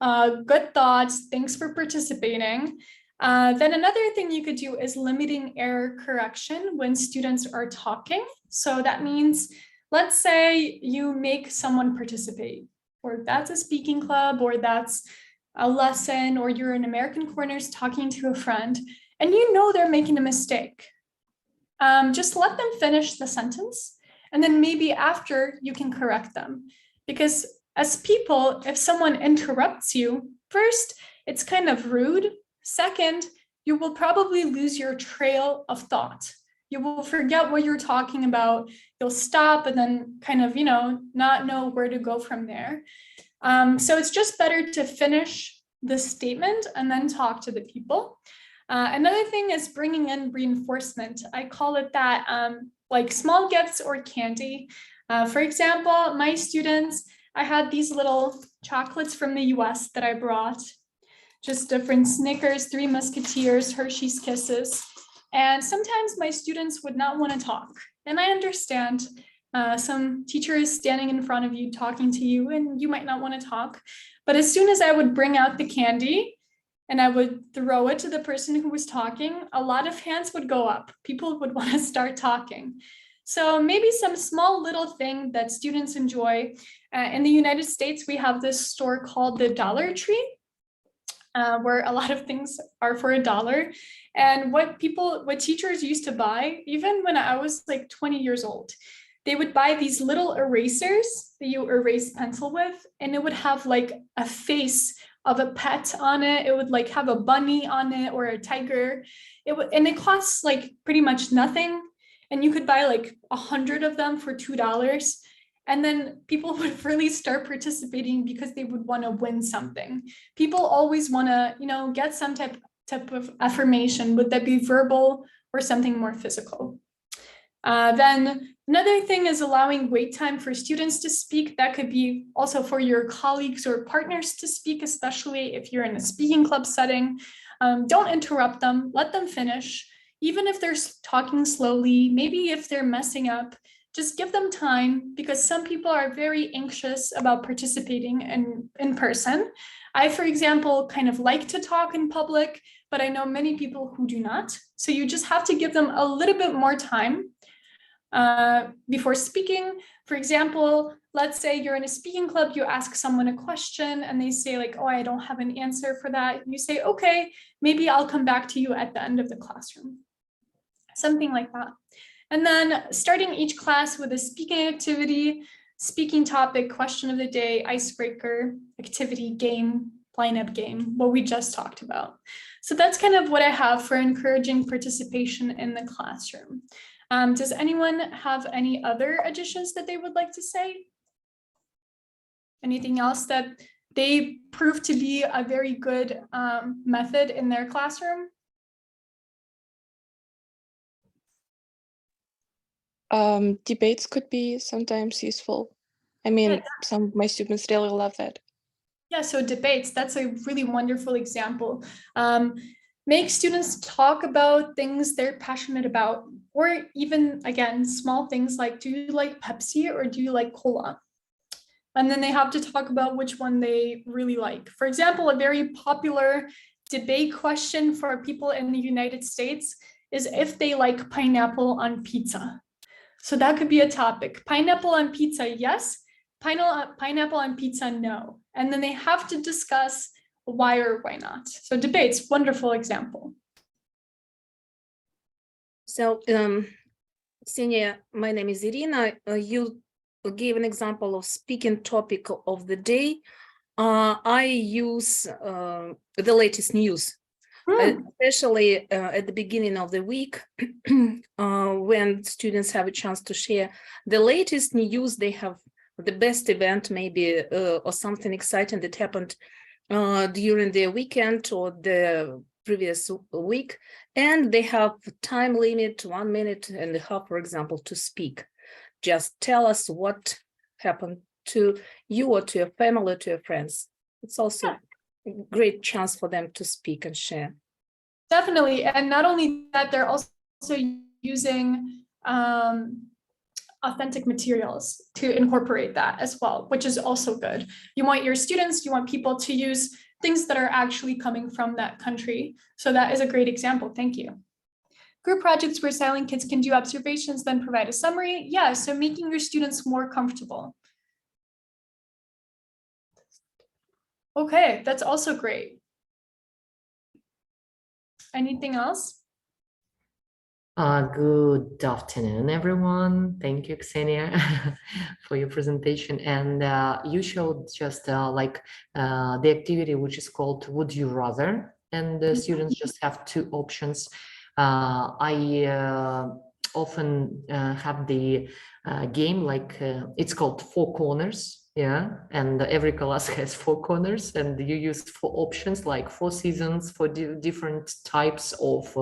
good thoughts, thanks for participating. Then another thing you could do is limiting error correction when students are talking. So that means, let's say you make someone participate, or that's a speaking club, or that's a lesson, or you're in American Corners talking to a friend, and you know they're making a mistake. Just let them finish the sentence, and then maybe after you can correct them. Because as people, if someone interrupts you, first, it's kind of rude. Second, you will probably lose your trail of thought. You will forget what you're talking about. You'll stop and then kind of, not know where to go from there. So it's just better to finish the statement and then talk to the people. Another thing is bringing in reinforcement. I call it that, like small gifts or candy. For example, my students, I had these little chocolates from the US that I brought. Just different Snickers, 3 Musketeers, Hershey's Kisses. And sometimes my students would not want to talk. And I understand some teacher is standing in front of you talking to you and you might not want to talk. But as soon as I would bring out the candy and I would throw it to the person who was talking, a lot of hands would go up. People would want to start talking. So maybe some small little thing that students enjoy. In the United States, we have this store called the Dollar Tree, where a lot of things are for $1. And what teachers used to buy, even when I was like 20 years old, they would buy these little erasers that you erase pencil with, and it would have like a face of a pet on it. It would like have a bunny on it or a tiger. And it costs like pretty much nothing. And you could buy like 100 of them for $2. And then people would really start participating because they would want to win something. People always want to, get some type of affirmation. Would that be verbal or something more physical? Then another thing is allowing wait time for students to speak. That could be also for your colleagues or partners to speak, especially if you're in a speaking club setting. Don't interrupt them, let them finish. Even if they're talking slowly, maybe if they're messing up, just give them time, because some people are very anxious about participating in person. I, for example, kind of like to talk in public, but I know many people who do not. So you just have to give them a little bit more time before speaking. For example, let's say you're in a speaking club, you ask someone a question and they say like, oh, I don't have an answer for that. You say, okay, maybe I'll come back to you at the end of the classroom. Something like that. And then starting each class with a speaking activity, speaking topic, question of the day, icebreaker, activity, game, lineup game, what we just talked about. So that's kind of what I have for encouraging participation in the classroom. Does anyone have any other additions that they would like to say? Anything else that they prove to be a very good method in their classroom? Debates could be sometimes useful. I mean, some of my students really love that. Yeah, so debates, that's a really wonderful example. Make students talk about things they're passionate about, or even, again, small things like, do you like Pepsi or do you like cola? And then they have to talk about which one they really like. For example, a very popular debate question for people in the United States is if they like pineapple on pizza. So that could be a topic. Pineapple on pizza, yes. Pineapple on pizza, no. And then they have to discuss why or why not. So debates, wonderful example. So, Ksenia, my name is Irina. You gave an example of speaking topic of the day. I use the latest news, especially at the beginning of the week, when students have a chance to share the latest news. They have the best event maybe or something exciting that happened during the weekend or the previous week, and they have time limit, 1.5 minutes, for example, to speak. Just tell us what happened to you or to your family or to your friends. It's also a great chance for them to speak and share. Definitely. And not only that, they're also using authentic materials to incorporate that as well, which is also good. You want your students, you want people to use things that are actually coming from that country. So that is a great example. Thank you. Group projects where silent kids can do observations, then provide a summary. Yeah, so making your students more comfortable. Okay, that's also great. Anything else? Good afternoon, everyone. Thank you, Ksenia, for your presentation. And you showed just the activity which is called Would You Rather? And the students just have two options. I often have the game it's called Four Corners. Yeah, and every class has 4 corners, and you use 4 options, like 4 seasons for different types of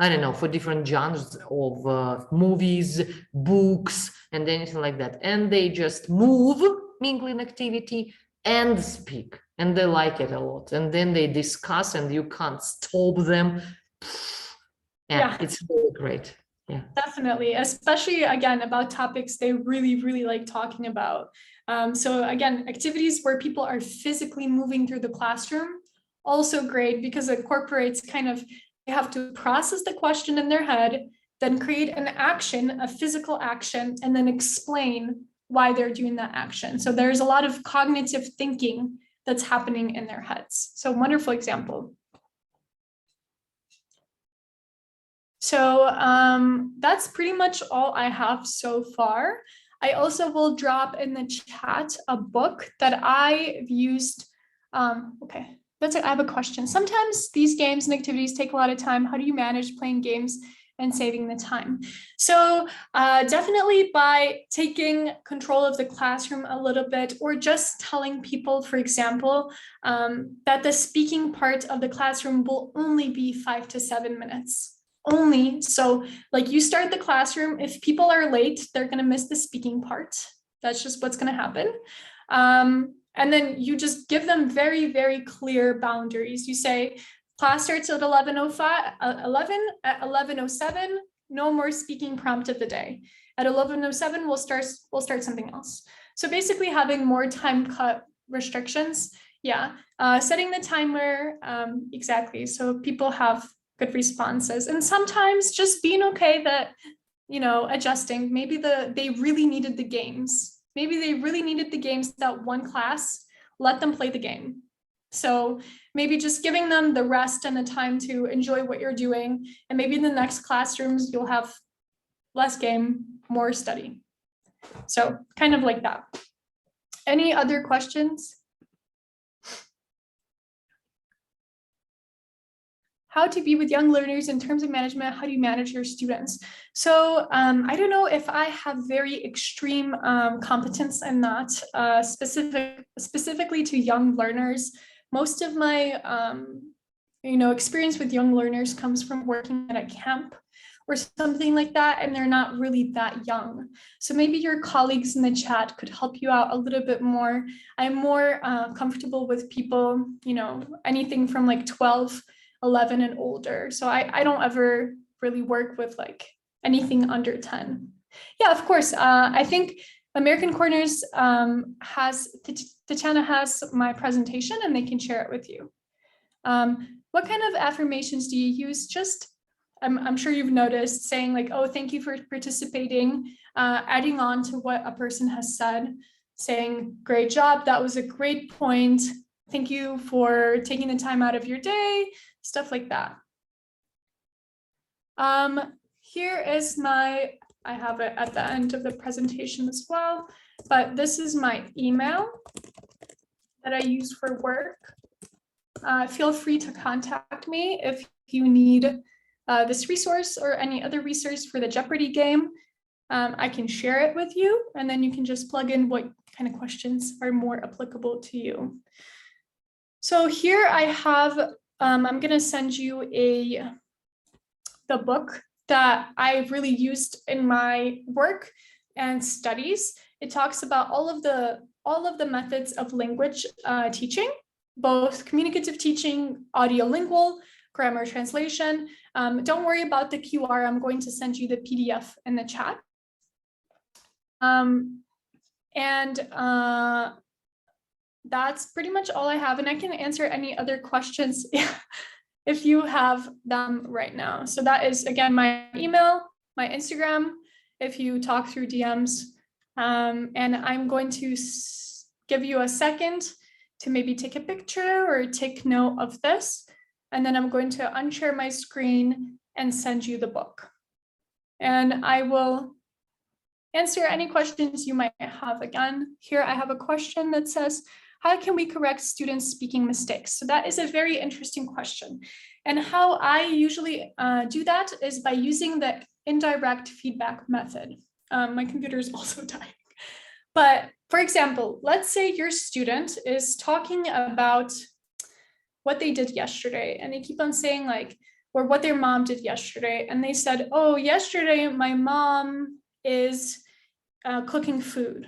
I don't know, for different genres of movies, books, and anything like that. And they just move, mingling activity, and speak. And they like it a lot. And then they discuss, and you can't stop them. Yeah, it's really great. Yeah, definitely, especially again about topics they really like talking about. So again, activities where people are physically moving through the classroom, also great, because it incorporates kind of, they have to process the question in their head, then create an action, a physical action, and then explain why they're doing that action. So there's a lot of cognitive thinking that's happening in their heads. So wonderful example. So that's pretty much all I have so far. I also will drop in the chat a book that I've used. Okay, I have a question. Sometimes these games and activities take a lot of time. How do you manage playing games and saving the time? So definitely by taking control of the classroom a little bit, or just telling people, for example, that the speaking part of the classroom will only be 5 to 7 minutes. Only. So like you start the classroom, if people are late, they're going to miss the speaking part. That's just what's going to happen. And then you just give them very clear boundaries. You say Class starts at 11:05, 11:07, no more speaking prompt of the day. At 11:07, we'll start something else. So basically having more time cut restrictions. Yeah, setting the timer, exactly. So people have good responses, and sometimes just being okay that, adjusting, maybe they really needed the games. Maybe they really needed the games that one class, let them play the game. So maybe just giving them the rest and the time to enjoy what you're doing. And maybe in the next classrooms, you'll have less game, more study. So kind of like that. Any other questions? How to be with young learners in terms of management, how do you manage your students? So I don't know if I have very extreme competence in that, specifically to young learners. Most of my experience with young learners comes from working at a camp or something like that, and they're not really that young. So maybe your colleagues in the chat could help you out a little bit more. I'm more comfortable with people, anything from like 12, 11 and older. So I don't ever really work with like anything under 10. Yeah, of course. I think American Corners Tatiana has my presentation and they can share it with you. What kind of affirmations do you use? Just, I'm sure you've noticed saying like, oh, thank you for participating, adding on to what a person has said, saying, great job, that was a great point. Thank you for taking the time out of your day, stuff like that. Here is I have it at the end of the presentation as well, but this is my email that I use for work. Feel free to contact me if you need this resource or any other resource for the Jeopardy game. I can share it with you, and then you can just plug in what kind of questions are more applicable to you. So here I have, I'm going to send you the book that I really used in my work and studies. It talks about all of the methods of language teaching, both communicative teaching, audiolingual, grammar translation. Don't worry about the QR. I'm going to send you the PDF in the chat. That's pretty much all I have, and I can answer any other questions if you have them right now. So that is, again, my email, my Instagram, if you talk through DMs, and I'm going to give you a second to maybe take a picture or take note of this, and then I'm going to unshare my screen and send you the book. And I will answer any questions you might have. Again, here I have a question that says, how can we correct students' speaking mistakes? So that is a very interesting question. And how I usually do that is by using the indirect feedback method. My computer is also dying. But for example, let's say your student is talking about what they did yesterday, and they keep on saying like, or what their mom did yesterday. And they said, oh, yesterday my mom is cooking food.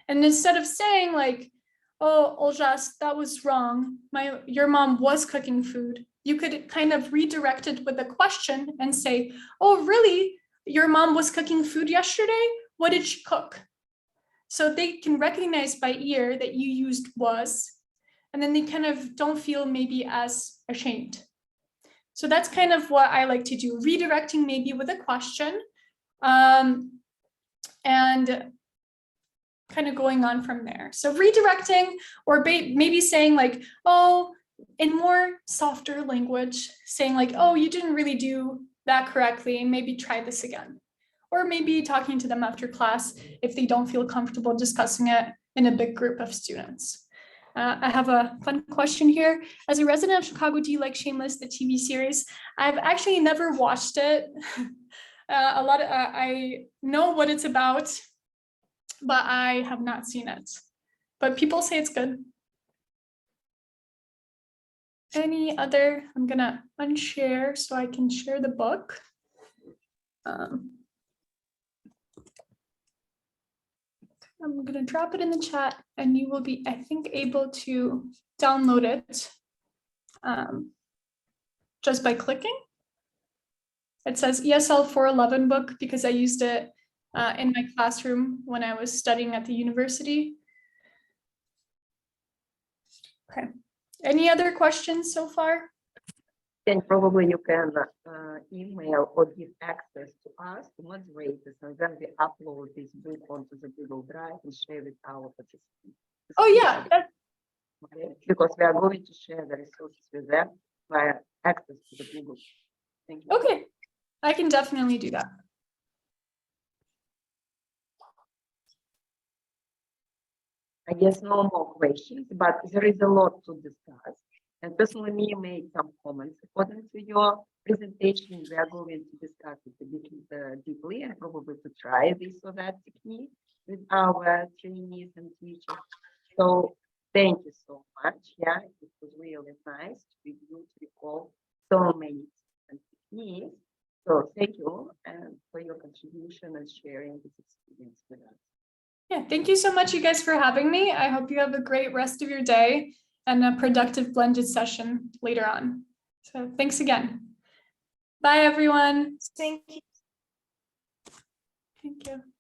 And instead of saying like, oh, Oljas, that was wrong, your mom was cooking food, you could kind of redirect it with a question and say, oh, really? Your mom was cooking food yesterday? What did she cook? So they can recognize by ear that you used was, and then they kind of don't feel maybe as ashamed. So that's kind of what I like to do, redirecting maybe with a question, and kind of going on from there. So redirecting, or maybe saying like, oh, in more softer language, saying like, oh, you didn't really do that correctly, maybe try this again. Or maybe talking to them after class if they don't feel comfortable discussing it in a big group of students. I have a fun question here. As a resident of Chicago, do you like Shameless, the TV series? I've actually never watched it. I know what it's about, but I have not seen it. But people say it's good. Any other? I'm gonna unshare so I can share the book. I'm gonna drop it in the chat, and you will be, I think, able to download it. just by clicking. It says ESL 411 book because I used it in my classroom when I was studying at the university. Okay. Any other questions so far? Then probably you can email or give access to us, to moderators, and then we upload this book onto the Google Drive and share with our participants. Oh yeah, Okay? Because we are going to share the resources with them via access to the Google. Thank you. okay. I can definitely do that. I guess no more questions, but there is a lot to discuss. And personally, me made some comments according to your presentation. We are going to discuss it a bit deeply and probably to try this or that technique with our trainees and teachers. So thank you so much. Yeah, it was really nice to be able to recall so many different techniques. So thank you and for your contribution and sharing this experience with us. Yeah, thank you so much, you guys, for having me. I hope you have a great rest of your day and a productive blended session later on. So thanks again. Bye, everyone. Thank you. Thank you.